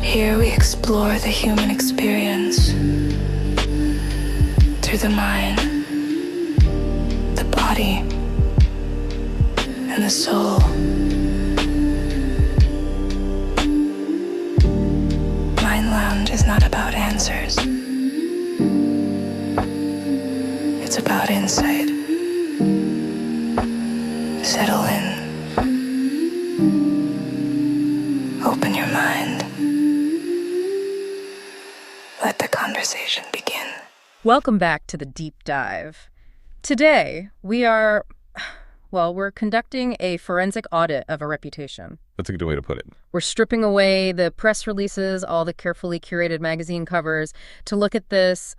Here we explore the human experience through the mind, the body, and the soul. Mind Lounge is not about answers. It's about insight. Settle in. Open your mind. Let the conversation begin. Welcome back to the Deep Dive. Today, we're conducting a forensic audit of a reputation. That's a good way to put it. We're stripping away the press releases, all the carefully curated magazine covers, to look at this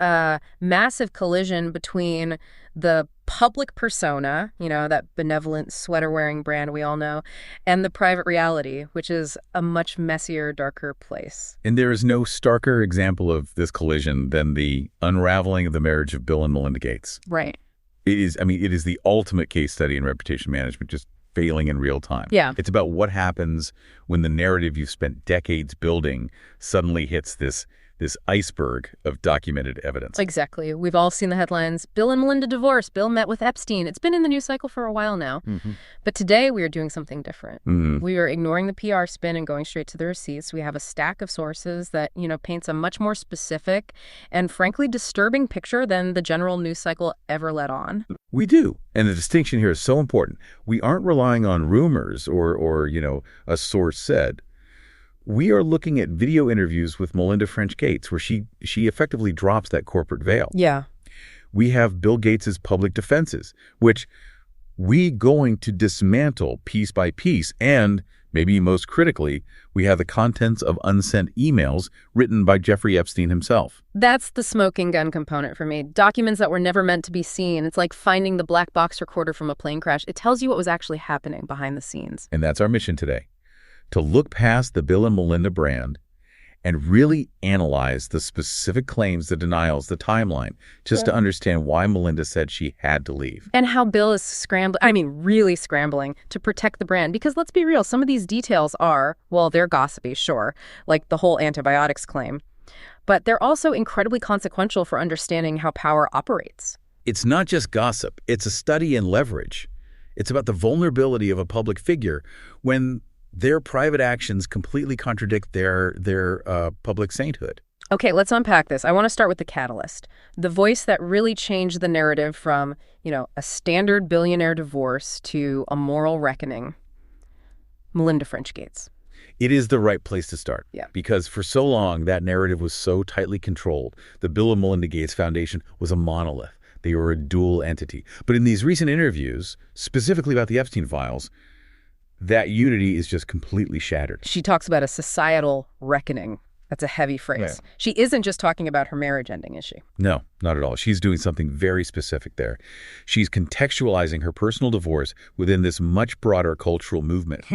massive collision between the public persona, that benevolent sweater-wearing brand we all know, and the private reality, which is a much messier, darker place. And there is no starker example of this collision than the unraveling of the marriage of Bill and Melinda Gates. Right. It is the ultimate case study in reputation management, just failing in real time. Yeah. It's about what happens when the narrative you've spent decades building suddenly hits this iceberg of documented evidence. Exactly. We've all seen the headlines. Bill and Melinda divorced. Bill met with Epstein. It's been in the news cycle for a while now. Mm-hmm. But today we are doing something different. Mm-hmm. We are ignoring the PR spin and going straight to the receipts. We have a stack of sources that, paints a much more specific and frankly disturbing picture than the general news cycle ever let on. We do. And the distinction here is so important. We aren't relying on rumors or a source said. We are looking at video interviews with Melinda French Gates, where she effectively drops that corporate veil. Yeah. We have Bill Gates's public defenses, which we going to dismantle piece by piece. And maybe most critically, we have the contents of unsent emails written by Jeffrey Epstein himself. That's the smoking gun component for me. Documents that were never meant to be seen. It's like finding the black box recorder from a plane crash. It tells you what was actually happening behind the scenes. And that's our mission today. To look past the Bill and Melinda brand and really analyze the specific claims, the denials, the timeline, just to understand why Melinda said she had to leave. And how Bill is really scrambling to protect the brand. Because let's be real, some of these details are, they're gossipy, sure, like the whole antibiotics claim. But they're also incredibly consequential for understanding how power operates. It's not just gossip. It's a study in leverage. It's about the vulnerability of a public figure when their private actions completely contradict their public sainthood. Okay, let's unpack this. I want to start with the catalyst. The voice that really changed the narrative from, a standard billionaire divorce to a moral reckoning. Melinda French Gates. It is the right place to start. Yeah. Because for so long, that narrative was so tightly controlled. The Bill and Melinda Gates Foundation was a monolith. They were a dual entity. But in these recent interviews, specifically about the Epstein files, that unity is just completely shattered. She talks about a societal reckoning. That's a heavy phrase. Yeah. She isn't just talking about her marriage ending, is she? No, not at all. She's doing something very specific there. She's contextualizing her personal divorce within this much broader cultural movement.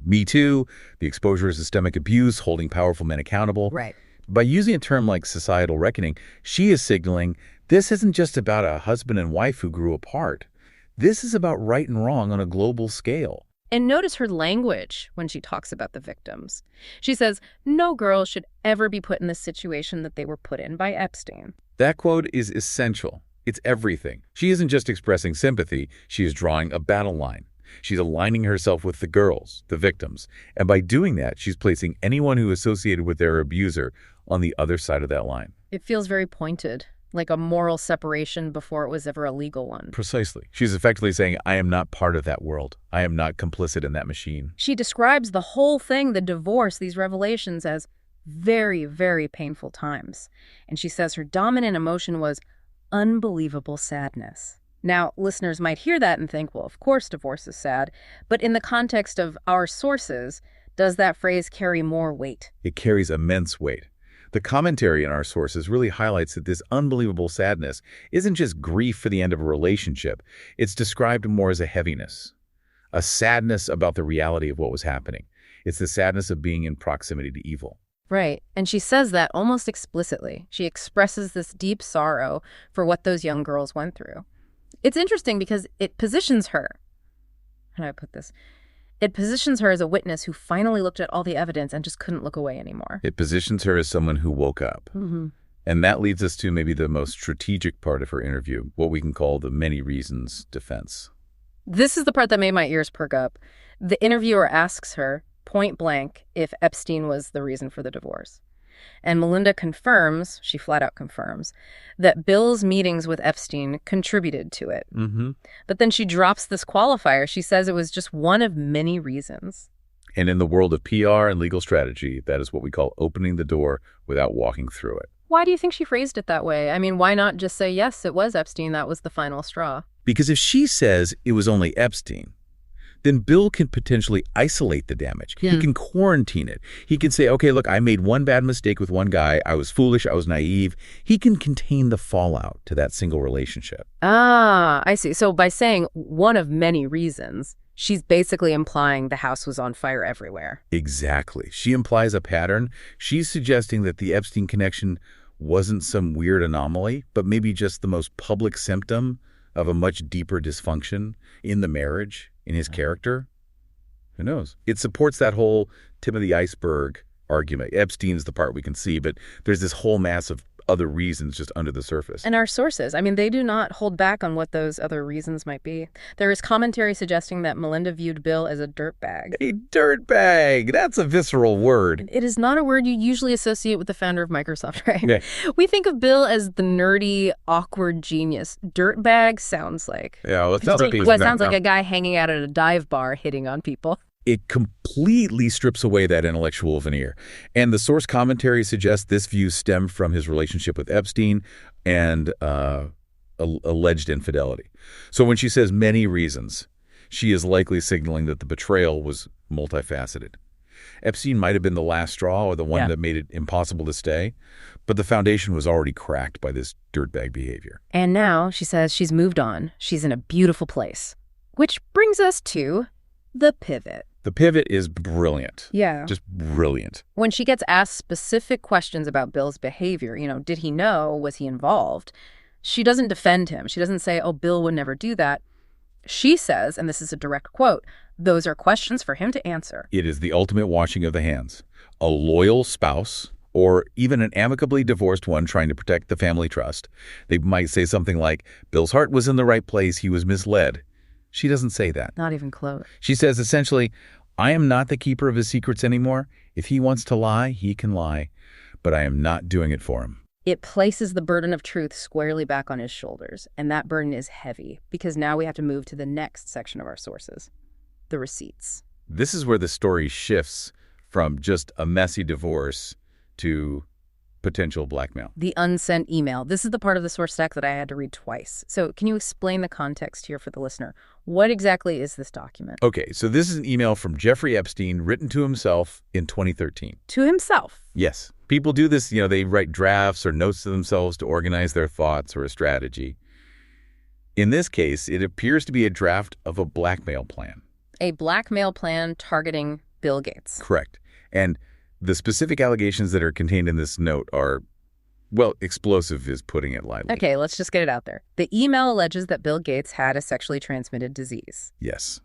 Me Too, the exposure to systemic abuse, holding powerful men accountable. Right. By using a term like societal reckoning, she is signaling this isn't just about a husband and wife who grew apart. This is about right and wrong on a global scale. And notice her language when she talks about the victims. She says, no girl should ever be put in the situation that they were put in by Epstein. That quote is essential. It's everything. She isn't just expressing sympathy. She is drawing a battle line. She's aligning herself with the girls, the victims. And by doing that, she's placing anyone who is associated with their abuser on the other side of that line. It feels very pointed. Like a moral separation before it was ever a legal one. Precisely. She's effectively saying, I am not part of that world. I am not complicit in that machine. She describes the whole thing, the divorce, these revelations, as very, very painful times. And she says her dominant emotion was unbelievable sadness. Now, listeners might hear that and think, well, of course divorce is sad. But in the context of our sources, does that phrase carry more weight? It carries immense weight. The commentary in our sources really highlights that this unbelievable sadness isn't just grief for the end of a relationship. It's described more as a heaviness, a sadness about the reality of what was happening. It's the sadness of being in proximity to evil. Right. And she says that almost explicitly. She expresses this deep sorrow for what those young girls went through. It's interesting because it positions her, how do I put this, It positions her as a witness who finally looked at all the evidence and just couldn't look away anymore. It positions her as someone who woke up. And that leads us to maybe the most strategic part of her interview, what we can call the many reasons defense. This is the part that made my ears perk up. The interviewer asks her, point blank, if Epstein was the reason for the divorce. And Melinda confirms, she flat out confirms, that Bill's meetings with Epstein contributed to it. But then she drops this qualifier. She says it was just one of many reasons. And in the world of PR and legal strategy, that is what we call opening the door without walking through it. Why do you think she phrased it that way? I mean, why not just say, yes, it was Epstein, that was the final straw? Because if she says it was only Epstein, then Bill can potentially isolate the damage. He can quarantine it. He can say, okay, look, I made one bad mistake with one guy. I was foolish. I was naive. He can contain the fallout to that single relationship. Ah, I see. So by saying one of many reasons, she's basically implying the house was on fire everywhere. Exactly. She implies a pattern. She's suggesting that the Epstein connection wasn't some weird anomaly, but maybe just the most public symptom of a much deeper dysfunction in the marriage, in his character. Who knows? It supports that whole tip of the iceberg argument. Epstein's the part we can see, but there's this whole mass of other reasons just under the surface. And our sources, I mean, they do not hold back on what those other reasons might be. There is commentary suggesting that Melinda viewed Bill as a dirtbag. A dirtbag! That's a visceral word. It is not a word you usually associate with the founder of Microsoft, right? Yeah. We think of Bill as the nerdy, awkward genius. Dirtbag sounds like... Yeah, well, it sounds like, it sounds like a guy hanging out at a dive bar hitting on people. It completely strips away that intellectual veneer. And the source commentary suggests this view stemmed from his relationship with Epstein and alleged infidelity. So when she says many reasons, she is likely signaling that the betrayal was multifaceted. Epstein might have been the last straw or the one that made it impossible to stay, but the foundation was already cracked by this dirtbag behavior. And now, she says she's moved on. She's in a beautiful place. Which brings us to the pivot. The pivot is brilliant. Yeah. Just brilliant. When she gets asked specific questions about Bill's behavior, did he know? Was he involved? She doesn't defend him. She doesn't say, oh, Bill would never do that. She says, and this is a direct quote, those are questions for him to answer. It is the ultimate washing of the hands. A loyal spouse, or even an amicably divorced one trying to protect the family trust. They might say something like, Bill's heart was in the right place. He was misled. She doesn't say that. Not even close. She says, essentially, I am not the keeper of his secrets anymore. If he wants to lie, he can lie, but I am not doing it for him. It places the burden of truth squarely back on his shoulders, and that burden is heavy, because now we have to move to the next section of our sources, the receipts. This is where the story shifts from just a messy divorce to potential blackmail. The unsent email. This is the part of the source stack that I had to read twice. So can you explain the context here for the listener? What exactly is this document? Okay, so this is an email from Jeffrey Epstein written to himself in 2013. To himself? Yes. People do this, they write drafts or notes to themselves to organize their thoughts or a strategy. In this case, it appears to be a draft of a blackmail plan. A blackmail plan targeting Bill Gates. Correct. And the specific allegations that are contained in this note are, well, explosive is putting it lightly. Okay, let's just get it out there. The email alleges that Bill Gates had a sexually transmitted disease. Yes.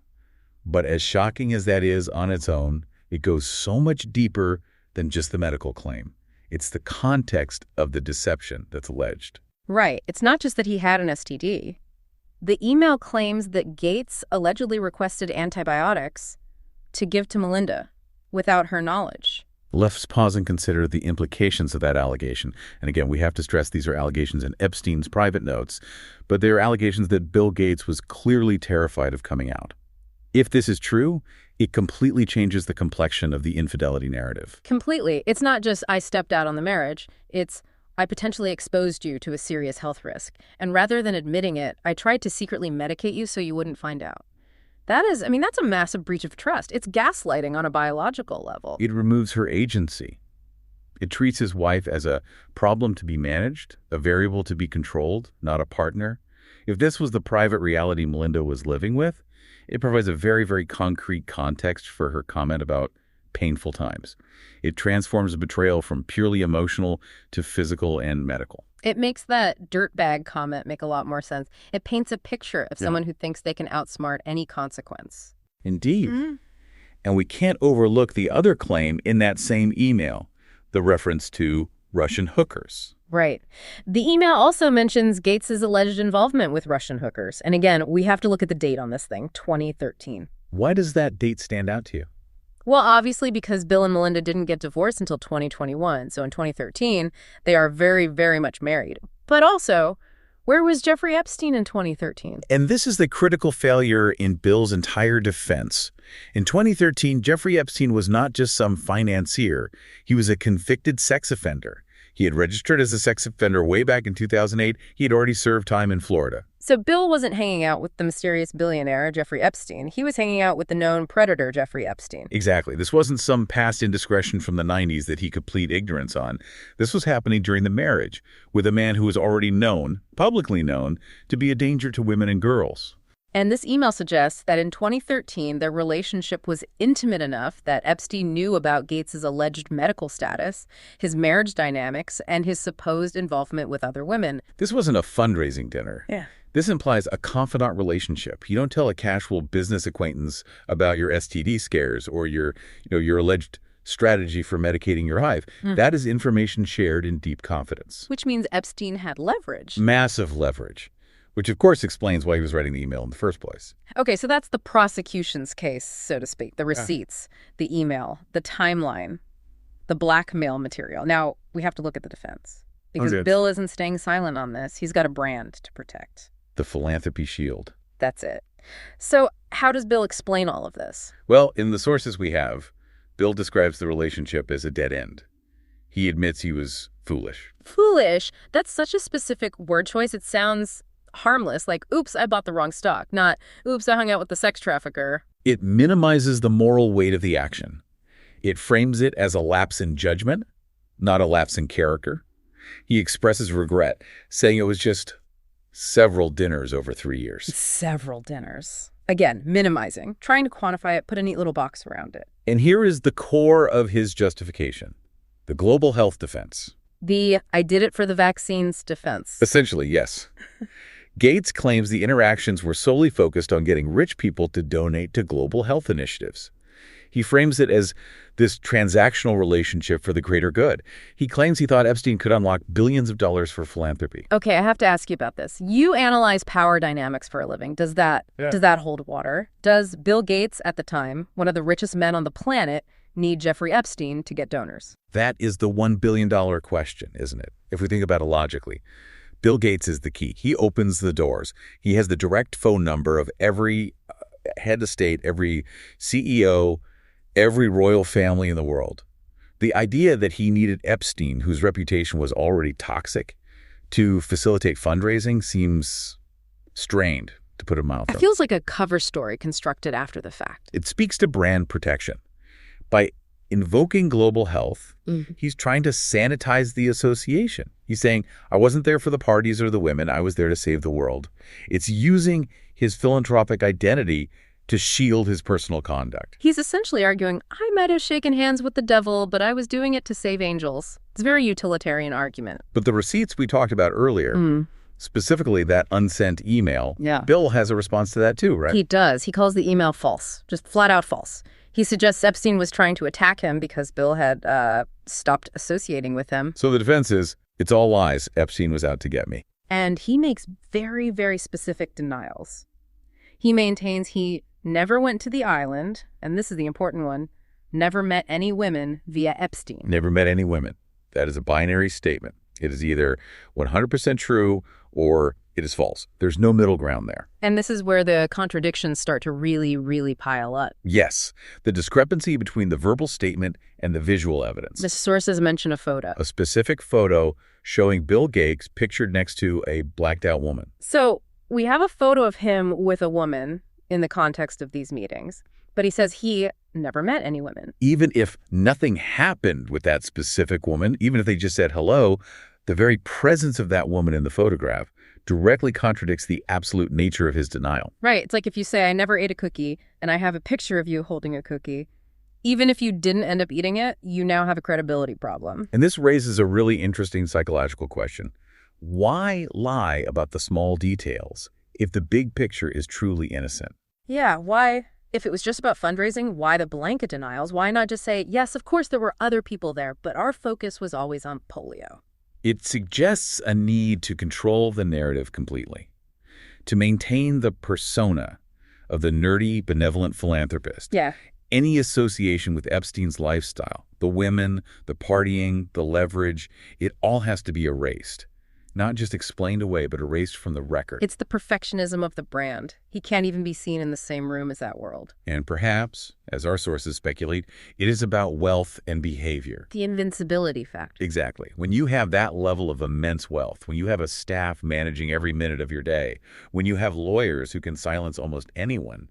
But as shocking as that is on its own, it goes so much deeper than just the medical claim. It's the context of the deception that's alleged. Right. It's not just that he had an STD. The email claims that Gates allegedly requested antibiotics to give to Melinda without her knowledge. Let's pause and consider the implications of that allegation. And again, we have to stress these are allegations in Epstein's private notes, but they are allegations that Bill Gates was clearly terrified of coming out. If this is true, it completely changes the complexion of the infidelity narrative. Completely. It's not just, I stepped out on the marriage. It's, I potentially exposed you to a serious health risk. And rather than admitting it, I tried to secretly medicate you so you wouldn't find out. That's a massive breach of trust. It's gaslighting on a biological level. It removes her agency. It treats his wife as a problem to be managed, a variable to be controlled, not a partner. If this was the private reality Melinda was living with, it provides a very, very concrete context for her comment about painful times. It transforms a betrayal from purely emotional to physical and medical. It makes that dirtbag comment make a lot more sense. It paints a picture of someone who thinks they can outsmart any consequence. Indeed. And we can't overlook the other claim in that same email, the reference to Russian hookers. Right. The email also mentions Gates's alleged involvement with Russian hookers. And again, we have to look at the date on this thing, 2013. Why does that date stand out to you? Well, obviously because Bill and Melinda didn't get divorced until 2021. So in 2013, they are very, very much married. But also, where was Jeffrey Epstein in 2013? And this is the critical failure in Bill's entire defense. In 2013, Jeffrey Epstein was not just some financier. He was a convicted sex offender. He had registered as a sex offender way back in 2008. He had already served time in Florida. So Bill wasn't hanging out with the mysterious billionaire, Jeffrey Epstein. He was hanging out with the known predator, Jeffrey Epstein. Exactly. This wasn't some past indiscretion from the 90s that he could plead ignorance on. This was happening during the marriage with a man who was already known, publicly known, to be a danger to women and girls. And this email suggests that in 2013, their relationship was intimate enough that Epstein knew about Gates's alleged medical status, his marriage dynamics, and his supposed involvement with other women. This wasn't a fundraising dinner. Yeah. This implies a confidant relationship. You don't tell a casual business acquaintance about your STD scares or your alleged strategy for medicating your hive. That is information shared in deep confidence. Which means Epstein had leverage. Massive leverage. Which, of course, explains why he was writing the email in the first place. Okay, so that's the prosecution's case, so to speak. The receipts, the email, the timeline, the blackmail material. Now, we have to look at the defense. Because Bill isn't staying silent on this. He's got a brand to protect. The Philanthropy shield. That's it. So how does Bill explain all of this? Well, in the sources we have, Bill describes the relationship as a dead end. He admits he was foolish. Foolish? That's such a specific word choice. It sounds harmless, like, oops, I bought the wrong stock, not, oops, I hung out with the sex trafficker. It minimizes the moral weight of the action. It frames it as a lapse in judgment, not a lapse in character. He expresses regret, saying it was just several dinners over 3 years. Several dinners. Again, minimizing, trying to quantify it, put a neat little box around it. And here is the core of his justification, the global health defense. The I did it for the vaccines defense. Essentially, yes. Gates claims the interactions were solely focused on getting rich people to donate to global health initiatives. He frames it as this transactional relationship for the greater good. He claims he thought Epstein could unlock billions of dollars for philanthropy. Okay, I have to ask you about this. You analyze power dynamics for a living. Does that hold water? Does Bill Gates, at the time, one of the richest men on the planet, need Jeffrey Epstein to get donors? That is the $1 billion question, isn't it? If we think about it logically. Bill Gates is the key. He opens the doors. He has the direct phone number of every head of state, every CEO, every royal family in the world. The idea that he needed Epstein, whose reputation was already toxic, to facilitate fundraising seems strained, to put it mildly. It feels like a cover story constructed after the fact. It speaks to brand protection. By invoking global health, he's trying to sanitize the association. He's saying, I wasn't there for the parties or the women. I was there to save the world. It's using his philanthropic identity to shield his personal conduct. He's essentially arguing, I might have shaken hands with the devil, but I was doing it to save angels. It's a very utilitarian argument. But the receipts we talked about earlier, specifically that unsent email, Bill has a response to that too, right? He does. He calls the email false, just flat out false. He suggests Epstein was trying to attack him because Bill had stopped associating with him. So the defense is, it's all lies. Epstein was out to get me. And he makes very, very specific denials. He maintains he never went to the island, and this is the important one, never met any women via Epstein. Never met any women. That is a binary statement. It is either 100% true or it is false. There's no middle ground there. And this is where the contradictions start to really, really pile up. Yes. The discrepancy between the verbal statement and the visual evidence. The sources mention a photo. A specific photo showing Bill Gates pictured next to a blacked out woman. So we have a photo of him with a woman in the context of these meetings, but he says he never met any women. Even if nothing happened with that specific woman, even if they just said hello, the very presence of that woman in the photograph directly contradicts the absolute nature of his denial. Right. It's like if you say, I never ate a cookie, and I have a picture of you holding a cookie. Even if you didn't end up eating it, you now have a credibility problem. And this raises a really interesting psychological question. Why lie about the small details if the big picture is truly innocent? Yeah, why If it was just about fundraising, why the blanket denials? Why not just say, yes, of course there were other people there, but our focus was always on polio? It suggests a need to control the narrative completely, to maintain the persona of the nerdy, benevolent philanthropist. Yeah. Any association with Epstein's lifestyle, the women, the partying, the leverage, it all has to be erased. Not just explained away, but erased from the record. It's the perfectionism of the brand. He can't even be seen in the same room as that world. And perhaps, as our sources speculate, it is about wealth and behavior. The invincibility factor. Exactly. When you have that level of immense wealth, when you have a staff managing every minute of your day, when you have lawyers who can silence almost anyone,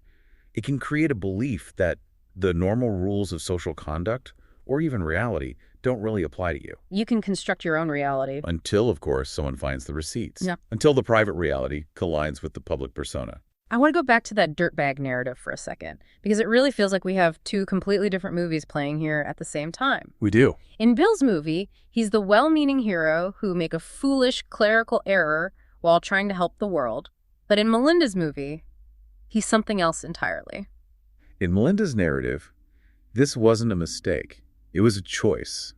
it can create a belief that the normal rules of social conduct, or even reality, don't really apply to you. You can construct your own reality. Until, of course, someone finds the receipts. Yeah. Until the private reality collides with the public persona. I want to go back to that dirtbag narrative for a second, because it really feels like we have two completely different movies playing here at the same time. We do. In Bill's movie, he's the well-meaning hero who make a foolish clerical error while trying to help the world. But in Melinda's movie, he's something else entirely. In Melinda's narrative, this wasn't a mistake. It was a choice.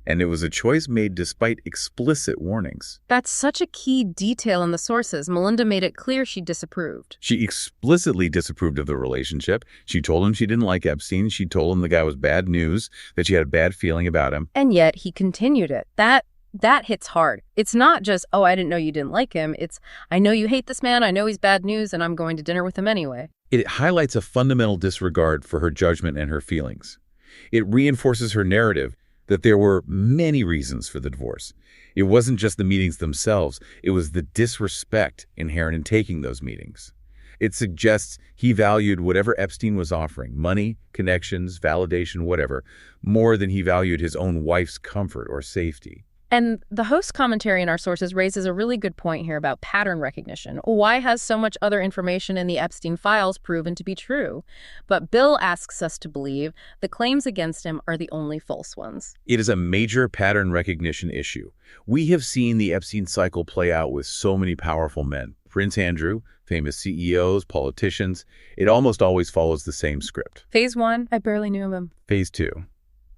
And it was a choice made despite explicit warnings. That's such a key detail in the sources. Melinda made it clear she disapproved. She explicitly disapproved of the relationship. She told him she didn't like Epstein. She told him the guy was bad news, that she had a bad feeling about him. And yet he continued it. That hits hard. It's not just, oh, I didn't know you didn't like him. It's, I know you hate this man. I know he's bad news, and I'm going to dinner with him anyway. It highlights a fundamental disregard for her judgment and her feelings. It reinforces her narrative that there were many reasons for the divorce. It wasn't just the meetings themselves. It was the disrespect inherent in taking those meetings. It suggests he valued whatever Epstein was offering, money, connections, validation, whatever, more than he valued his own wife's comfort or safety. And the host commentary in our sources raises a really good point here about pattern recognition. Why has so much other information in the Epstein files proven to be true? But Bill asks us to believe the claims against him are the only false ones. It is a major pattern recognition issue. We have seen the Epstein cycle play out with so many powerful men. Prince Andrew, famous CEOs, politicians. It almost always follows the same script. Phase 1, I barely knew him. Phase 2.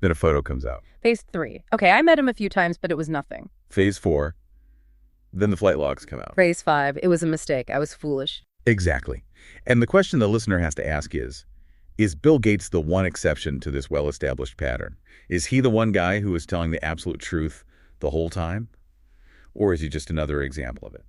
Then a photo comes out. Phase 3. Okay, I met him a few times, but it was nothing. Phase 4. Then the flight logs come out. Phase 5. It was a mistake. I was foolish. Exactly. And the question the listener has to ask is Bill Gates the one exception to this well-established pattern? Is he the one guy who is telling the absolute truth the whole time? Or is he just another example of it?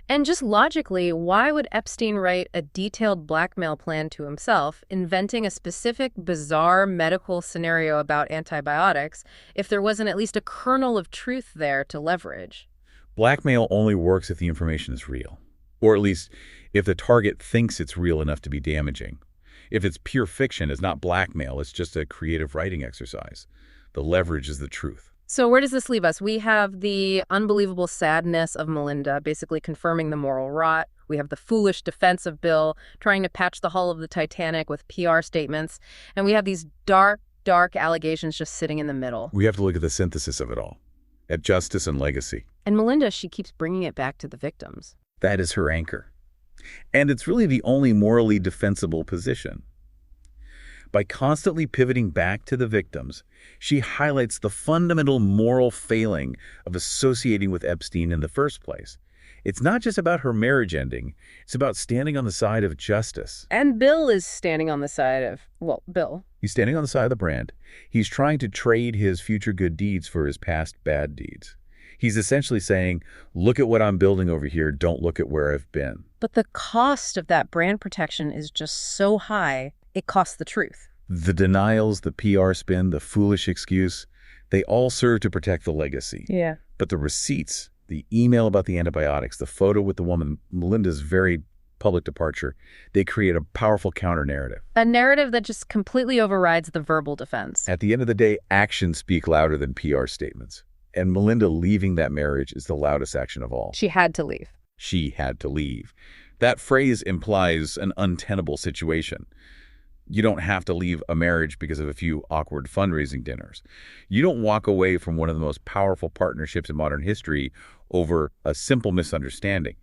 And just logically, why would Epstein write a detailed blackmail plan to himself, inventing a specific, bizarre medical scenario about antibiotics, if there wasn't at least a kernel of truth there to leverage? Blackmail only works if the information is real. Or at least if the target thinks it's real enough to be damaging. If it's pure fiction, it's not blackmail, it's just a creative writing exercise. The leverage is the truth. So where does this leave us? We have the unbelievable sadness of Melinda, basically confirming the moral rot. We have the foolish defense of Bill, trying to patch the hull of the Titanic with PR statements. And we have these dark, dark allegations just sitting in the middle. We have to look at the synthesis of it all, at justice and legacy. And Melinda, she keeps bringing it back to the victims. That is her anchor. And it's really the only morally defensible position. By constantly pivoting back to the victims, she highlights the fundamental moral failing of associating with Epstein in the first place. It's not just about her marriage ending. It's about standing on the side of justice. And Bill is standing on the side of, well, Bill. He's standing on the side of the brand. He's trying to trade his future good deeds for his past bad deeds. He's essentially saying, look at what I'm building over here. Don't look at where I've been. But the cost of that brand protection is just so high, it costs the truth. The denials, the PR spin, the foolish excuse, they all serve to protect the legacy. Yeah. But the receipts, the email about the antibiotics, the photo with the woman, Melinda's very public departure, they create a powerful counter-narrative. A narrative that just completely overrides the verbal defense. At the end of the day, actions speak louder than PR statements. And Melinda leaving that marriage is the loudest action of all. She had to leave. She had to leave. That phrase implies an untenable situation. You don't have to leave a marriage because of a few awkward fundraising dinners. You don't walk away from one of the most powerful partnerships in modern history over a simple misunderstanding.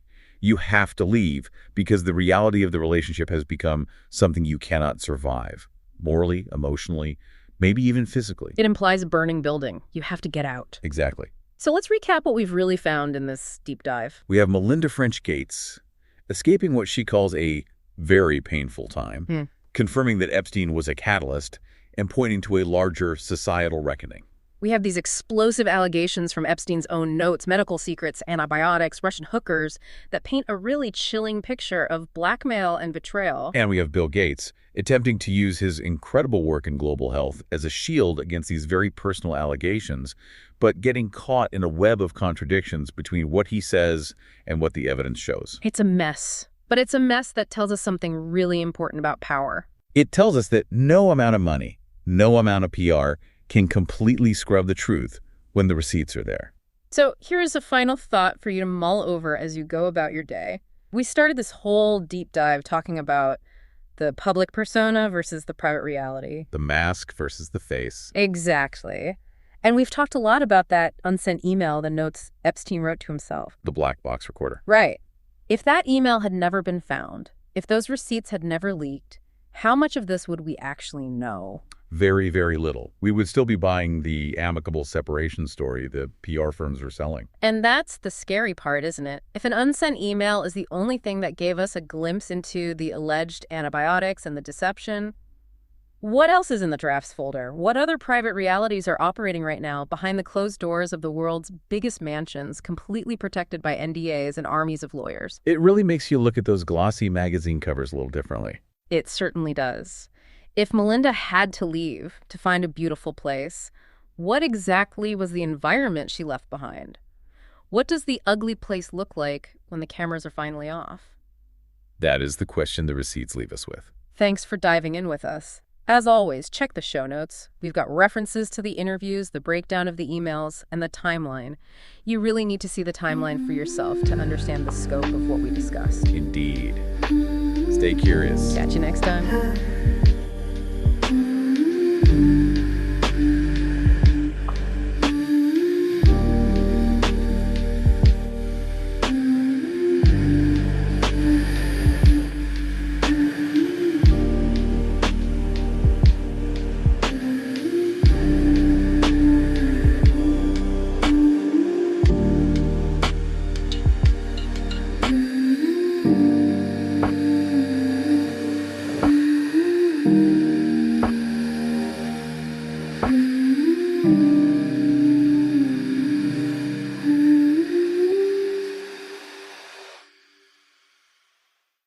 You have to leave because the reality of the relationship has become something you cannot survive, morally, emotionally, maybe even physically. It implies a burning building. You have to get out. Exactly. So let's recap what we've really found in this deep dive. We have Melinda French Gates escaping what she calls a very painful time, confirming that Epstein was a catalyst and pointing to a larger societal reckoning. We have these explosive allegations from Epstein's own notes, medical secrets, antibiotics, Russian hookers that paint a really chilling picture of blackmail and betrayal. And we have Bill Gates attempting to use his incredible work in global health as a shield against these very personal allegations, but getting caught in a web of contradictions between what he says and what the evidence shows. It's a mess, but it's a mess that tells us something really important about power. It tells us that no amount of money, no amount of PR can completely scrub the truth when the receipts are there. So here's a final thought for you to mull over as you go about your day. We started this whole deep dive talking about the public persona versus the private reality. The mask versus the face. Exactly. And we've talked a lot about that unsent email, the notes Epstein wrote to himself. The black box recorder. Right. If that email had never been found, if those receipts had never leaked, how much of this would we actually know? Very, very little. We would still be buying the amicable separation story the PR firms were selling. And that's the scary part, isn't it? If an unsent email is the only thing that gave us a glimpse into the alleged antibiotics and the deception, what else is in the drafts folder? What other private realities are operating right now behind the closed doors of the world's biggest mansions, completely protected by NDAs and armies of lawyers? It really makes you look at those glossy magazine covers a little differently. It certainly does. If Melinda had to leave to find a beautiful place, what exactly was the environment she left behind? What does the ugly place look like when the cameras are finally off? That is the question the receipts leave us with. Thanks for diving in with us. As always, check the show notes. We've got references to the interviews, the breakdown of the emails, and the timeline. You really need to see the timeline for yourself to understand the scope of what we discussed. Indeed. Stay curious. Catch you next time. Mm-hmm.